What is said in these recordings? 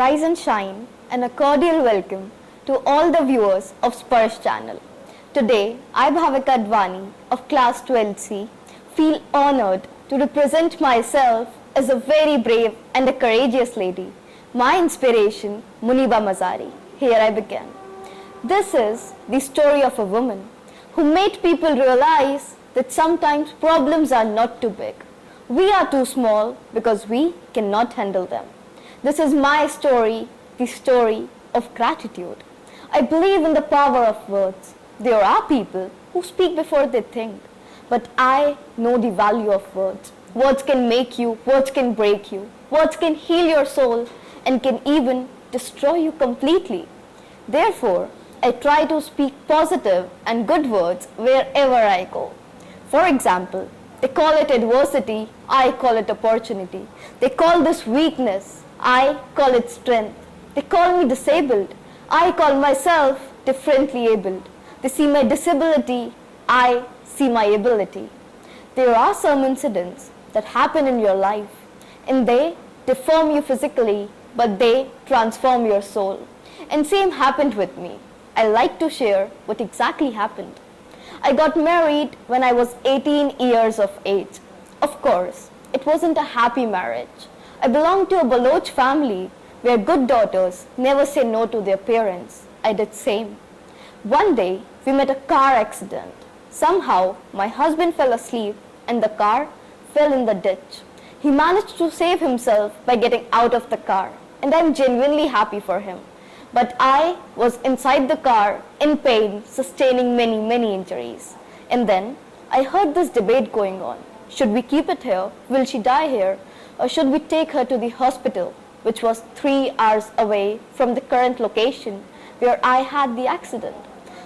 rise and shine, and a cordial welcome to all the viewers of Sparsh channel. Today, I, Bhavika Adwani of class 12C, feel honored to represent myself as a very brave and a courageous lady. My inspiration, Muniba Mazari. Here I begin. This is the story of a woman who made people realize that sometimes problems are not too big. We are too small because we cannot handle them. This is my story, the story of gratitude. I believe in the power of words. There are people who speak before they think, but I know the value of words. Words can make you, words can break you, words can heal your soul and can even destroy you completely. Therefore, I try to speak positive and good words wherever I go. For example, they call it adversity, I call it opportunity. They call this weakness, I call it strength. They call me disabled, I call myself differently abled. They see my disability, I see my ability. There are some incidents that happen in your life and they deform you physically, but they transform your soul. And same happened with me. I like to share what exactly happened. I got married when I was 18 years of age. Of course, it wasn't a happy marriage. I belonged to a Baloch family where good daughters never say no to their parents. I did same. One day, we met a car accident. Somehow, my husband fell asleep and the car fell in the ditch. He managed to save himself by getting out of the car, and I'm genuinely happy for him. But I was inside the car in pain, sustaining many injuries. And then I heard this debate going on. Should we keep it here? Will she die here? Or should we take her to the hospital, which was 3 hours away from the current location where I had the accident?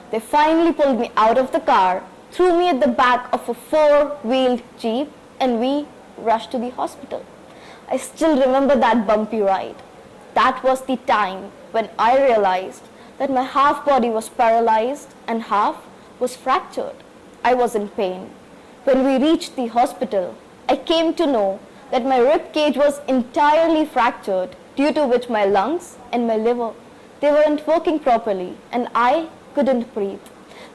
They finally pulled me out of the car, threw me at the back of a 4-wheeled jeep, and we rushed to the hospital. I still remember that bumpy ride. That was the time when I realized that my half body was paralyzed and half was fractured. I was in pain. When we reached the hospital, I came to know that my rib cage was entirely fractured, due to which my lungs and my liver, they weren't working properly and I couldn't breathe.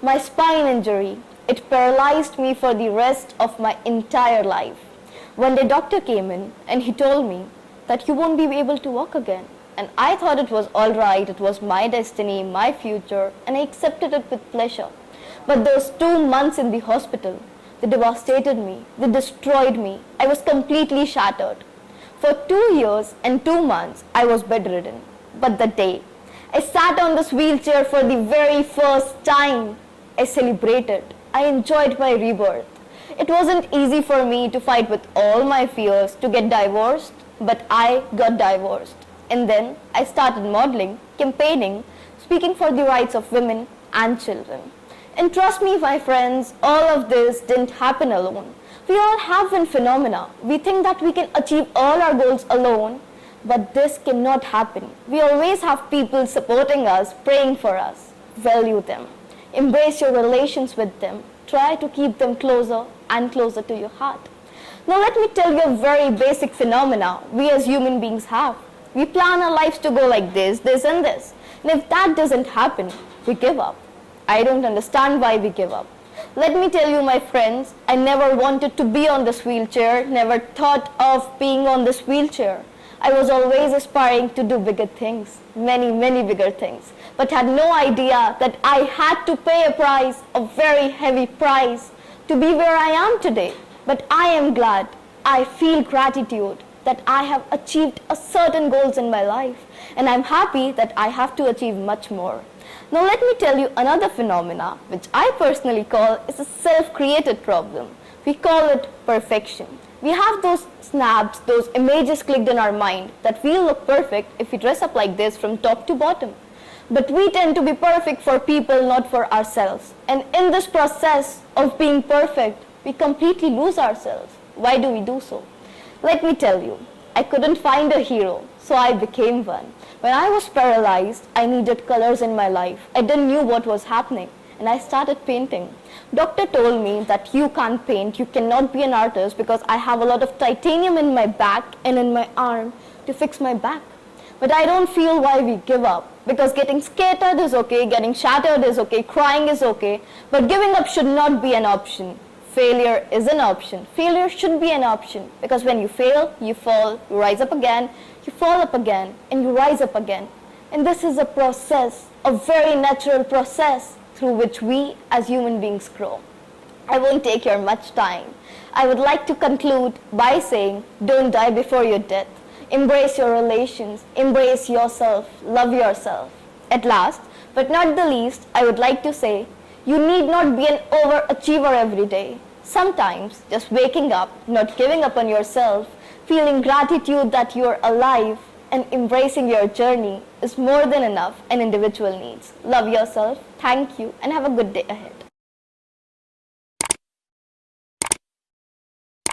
My spine injury, it paralyzed me for the rest of my entire life. One day doctor came in and he told me that you won't be able to walk again. And I thought it was all right, it was my destiny, my future, and I accepted it with pleasure. But those 2 months in the hospital, they devastated me, they destroyed me. I was completely shattered. For 2 years and 2 months, I was bedridden. But the day I sat on this wheelchair for the very first time, I celebrated. I enjoyed my rebirth. It wasn't easy for me to fight with all my fears to get divorced, but I got divorced. And then I started modeling, campaigning, speaking for the rights of women and children. And trust me, my friends, all of this didn't happen alone. We all have one phenomena. We think that we can achieve all our goals alone, but this cannot happen. We always have people supporting us, praying for us. Value them. Embrace your relations with them. Try to keep them closer and closer to your heart. Now let me tell you a very basic phenomena we as human beings have. We plan our lives to go like this and this. And if that doesn't happen, we give up. I don't understand why we give up. Let me tell you, my friends, I never wanted to be on this wheelchair, never thought of being on this wheelchair. I was always aspiring to do bigger things, many bigger things, but had no idea that I had to pay a price, a very heavy price, to be where I am today. But I am glad, I feel gratitude that I have achieved a certain goals in my life, and I'm happy that I have to achieve much more. Now let me tell you another phenomena which I personally call is a self-created problem. We call it perfection. We have those snaps, those images clicked in our mind that we look perfect if we dress up like this from top to bottom. But we tend to be perfect for people, not for ourselves. And in this process of being perfect, we completely lose ourselves. Why do we do so? Let me tell you, I couldn't find a hero, so I became one. When I was paralyzed, I needed colors in my life. I didn't know what was happening, and I started painting. Doctor told me that you can't paint, you cannot be an artist because I have a lot of titanium in my back and in my arm to fix my back. But I don't feel why we give up, because getting scattered is okay, getting shattered is okay, crying is okay, but giving up should not be an option. Failure is an option. Failure should be an option, because when you fail, you fall, you rise up again, you fall up again, and you rise up again. And this is a process, a very natural process through which we as human beings grow. I won't take your much time. I would like to conclude by saying, don't die before your death. Embrace your relations, embrace yourself, love yourself. At last, but not the least, I would like to say, you need not be an overachiever every day. Sometimes, just waking up, not giving up on yourself, feeling gratitude that you are alive, and embracing your journey is more than enough an individual needs. Love yourself, thank you, and have a good day ahead.